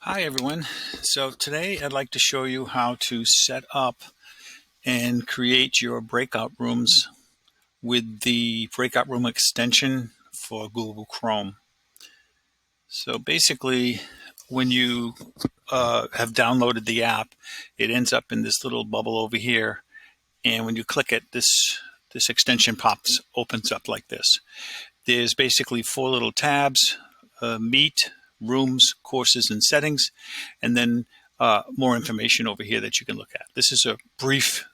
Hi everyone. So today I'd like to show you how to set up and create your breakout rooms with the breakout room extension for Google Chrome. So basically when you have downloaded the app, it ends up in this little bubble over here, and when you click it, this extension opens up like this. There's basically four little tabs: Meet, Rooms, Courses, and Settings, and then more information over here that you can look at. This is a brief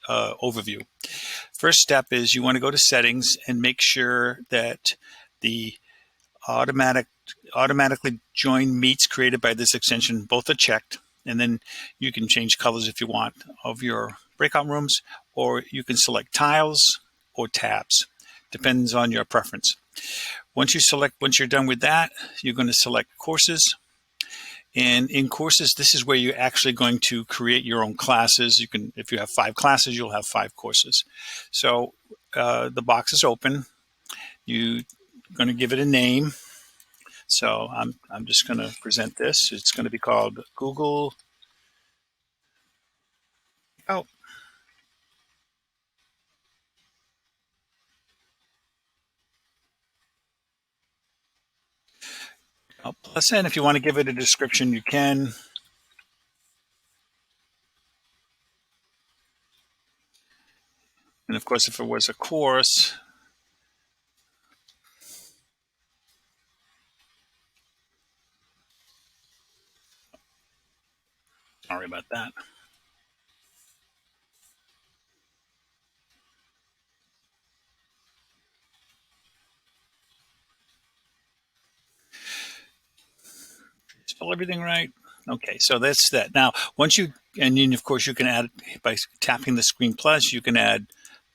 overview. First step is you want to go to Settings and make sure that the automatically join meets created by this extension both are checked, and then you can change colors if you want of your breakout rooms, or you can select tiles or tabs. Depends on your preference. Once you're done with that, you're going to select courses. And in courses, this is where you're actually going to create your own classes. You can, if you have 5 classes, you'll have 5 courses. So the box is open. You're going to give it a name. So I'm just going to present this. It's going to be called Google. Oh, plus N. If you want to give it a description, you can. And of course, if it was a course, sorry about that. Spell everything right. Okay, so that's that. Now, once you, and then of course you can add, by tapping the screen plus, you can add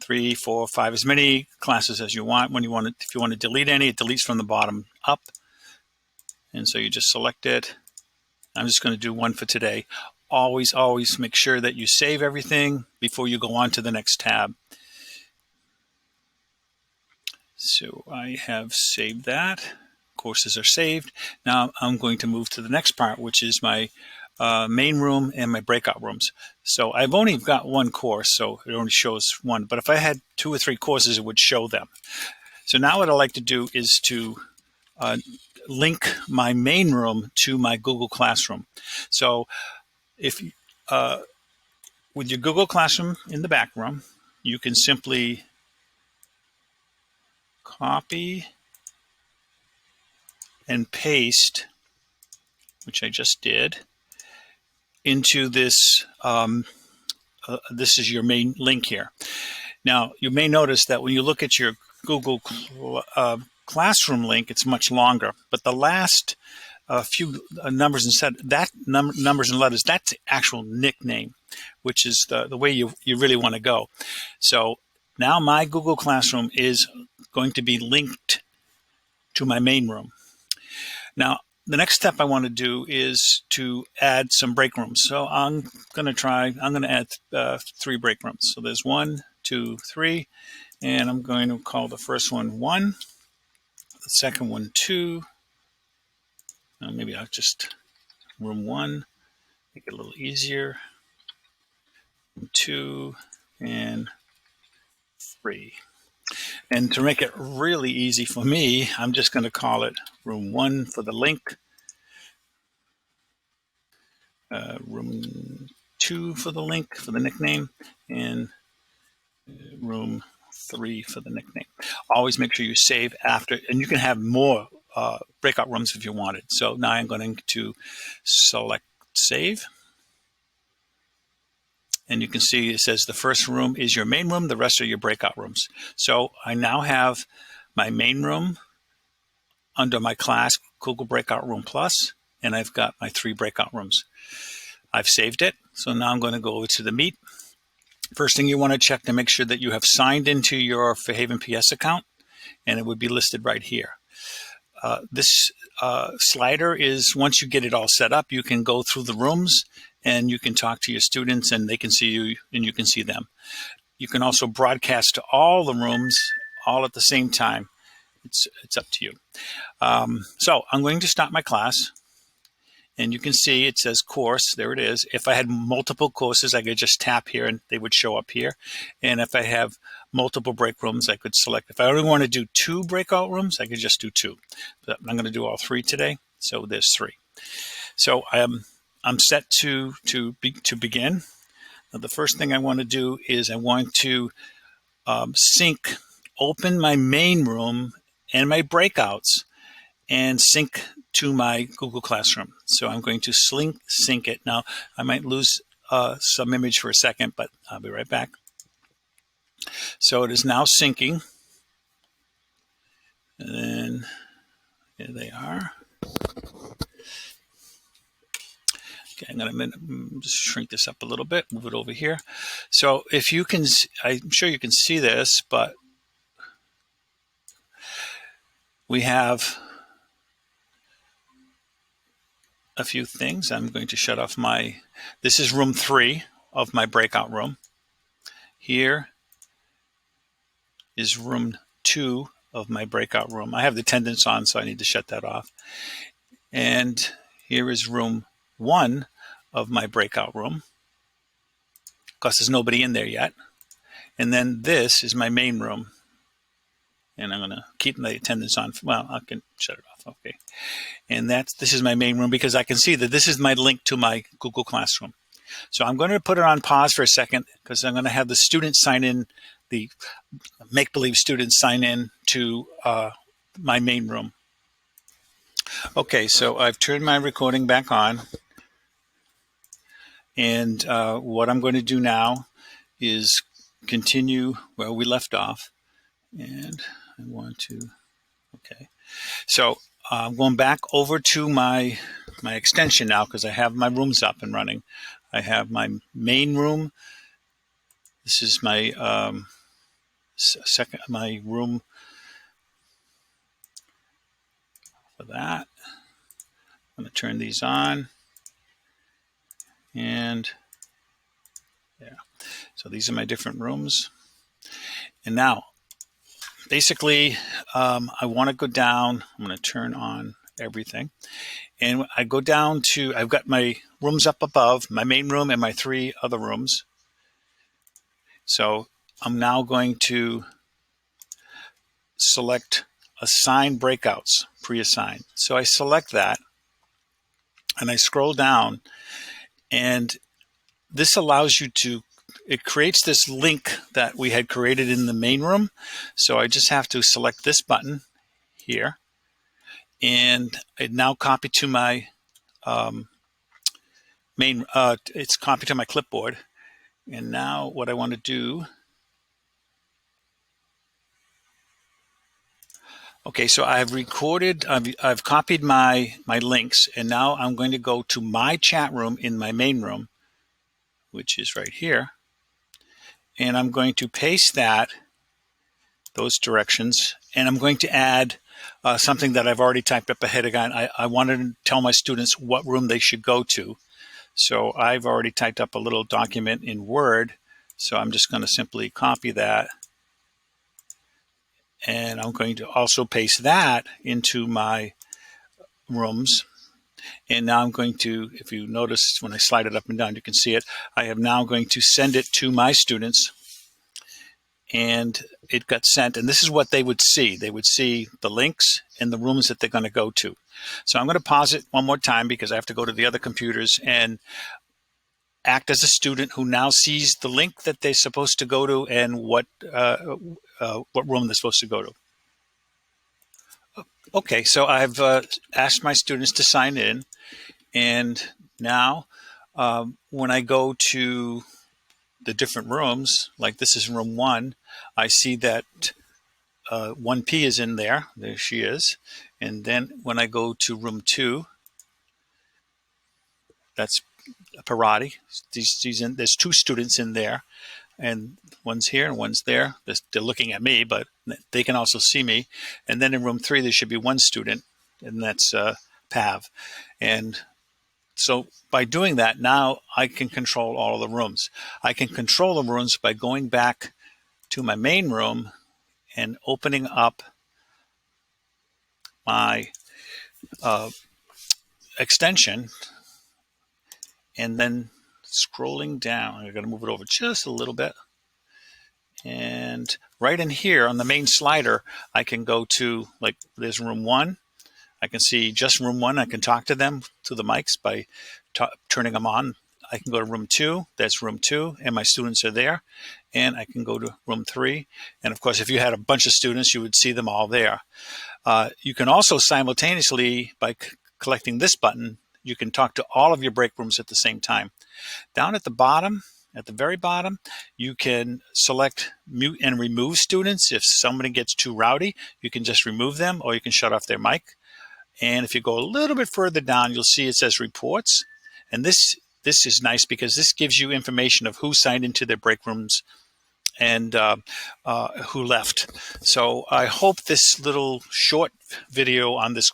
3, 4, 5, as many classes as you want. When you want to, if you want to delete any, it deletes from the bottom up. And so you just select it. I'm just going to do one for today. Always make sure that you save everything before you go on to the next tab. So I have saved that. Courses are saved. Now I'm going to move to the next part, which is my main room and my breakout rooms. So I've only got one course, so it only shows one. But if I had 2 or 3 courses, it would show them. So now what I like to do is to link my main room to my Google Classroom. So if with your Google Classroom in the back room, you can simply copy and paste, which I just did, into this. This is your main link here. Now, you may notice that when you look at your Google Classroom link, it's much longer. But the last few numbers numbers and letters, that's the actual nickname, which is the way you really want to go. So now my Google Classroom is going to be linked to my main room. Now, the next step I want to do is to add some break rooms. So I'm going to add 3 break rooms. So there's 1, 2, 3, and I'm going to call the first one 1, the second one 2. Maybe I'll just room 1, make it a little easier. 2 and 3. And to make it really easy for me, I'm just going to call it room 1 for the link, room 2 for the link, for the nickname, and room 3 for the nickname. Always make sure you save after, and you can have more breakout rooms if you wanted. So now I'm going to select save. And you can see it says the first room is your main room, the rest are your breakout rooms. So I now have my main room under my class, Google Breakout Room Plus, and I've got my 3 breakout rooms. I've saved it. So now I'm going to go over to the Meet. First thing you want to check to make sure that you have signed into your Fairhaven PS account, and it would be listed right here. This slider is, once you get it all set up, you can go through the rooms and you can talk to your students and they can see you and you can see them. You can also broadcast to all the rooms all at the same time. It's up to you. So I'm going to start my class. And you can see it says course. There it is. If I had multiple courses, I could just tap here and they would show up here. And if I have multiple break rooms, I could select. If I only want to do 2 breakout rooms, I could just do 2. But I'm going to do all 3 today. So there's 3. So I'm set to begin. Now, the first thing I want to do is I want to open my main room and my breakouts and sync to my Google Classroom. So I'm going to sync it. Now, I might lose some image for a second, but I'll be right back. So it is now syncing. And then here they are. Okay, I'm going to just shrink this up a little bit, move it over here. So if you can, I'm sure you can see this, but we have a few things. I'm going to shut off this is room 3 of my breakout room. Here is room 2 of my breakout room. I have the attendance on, so I need to shut that off. And here is room 1 of my breakout room, because there's nobody in there yet. And then this is my main room. And I'm going to keep the attendance on. Well, I can shut it off. Okay. And this is my main room, because I can see that this is my link to my Google Classroom. So I'm going to put it on pause for a second, because I'm going to have the students sign in, the make-believe students sign in to my main room. Okay, so I've turned my recording back on. And what I'm going to do now is continue where we left off. And I want to, okay. So I'm going back over to my extension now, because I have my rooms up and running. I have my main room. This is my my room for that. I'm going to turn these on. And yeah, so these are my different rooms. And now, basically, I want to go down. I'm going to turn on everything. And I go down to, I've got my rooms up above, my main room and my 3 other rooms. So I'm now going to select Assign Breakouts, Pre-Assign. So I select that, and I scroll down, and this allows you to, it creates this link that we had created in the main room. So I just have to select this button here, and it now copied to my it's copied to my clipboard. And now what I want to do, okay, so I've recorded, I've copied my links, and now I'm going to go to my chat room in my main room, which is right here. And I'm going to paste those directions, and I'm going to add something that I've already typed up ahead. Again, I wanted to tell my students what room they should go to. So I've already typed up a little document in Word. So I'm just going to simply copy that. And I'm going to also paste that into my rooms. And now I'm going to, if you notice when I slide it up and down, you can see it. I am now going to send it to my students. And it got sent. And this is what they would see. They would see the links and the rooms that they're going to go to. So I'm going to pause it one more time, because I have to go to the other computers and act as a student who now sees the link that they're supposed to go to and what room they're supposed to go to. Okay, so I've asked my students to sign in, and now when I go to the different rooms, like this is room 1, I see that 1P is in there. There she is. And then when I go to room 2, that's Parati. There's 2 students in there, and one's here and one's there. They're looking at me, but they can also see me. And then in room 3, there should be 1 student, and that's Pav. And so by doing that, now I can control all of the rooms. I can control the rooms by going back to my main room and opening up my extension. and then scrolling down, I'm going to move it over just a little bit. And right in here on the main slider, I can go to, like, there's room 1. I can see just room 1. I can talk to them through the mics by turning them on. I can go to room 2. That's room 2, and my students are there. And I can go to room 3. And of course, if you had a bunch of students, you would see them all there. You can also simultaneously, by collecting this button, you can talk to all of your break rooms at the same time. Down at the bottom, at the very bottom, you can select mute and remove students. If somebody gets too rowdy, you can just remove them, or you can shut off their mic. And if you go a little bit further down, you'll see it says reports. And this is nice because this gives you information of who signed into their break rooms and who left. So I hope this little short video on this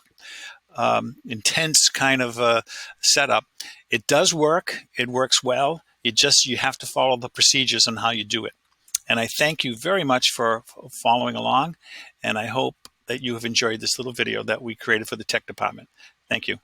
intense kind of setup, it does work. It works well. You have to follow the procedures on how you do it. And I thank you very much for following along. And I hope that you have enjoyed this little video that we created for the tech department. Thank you.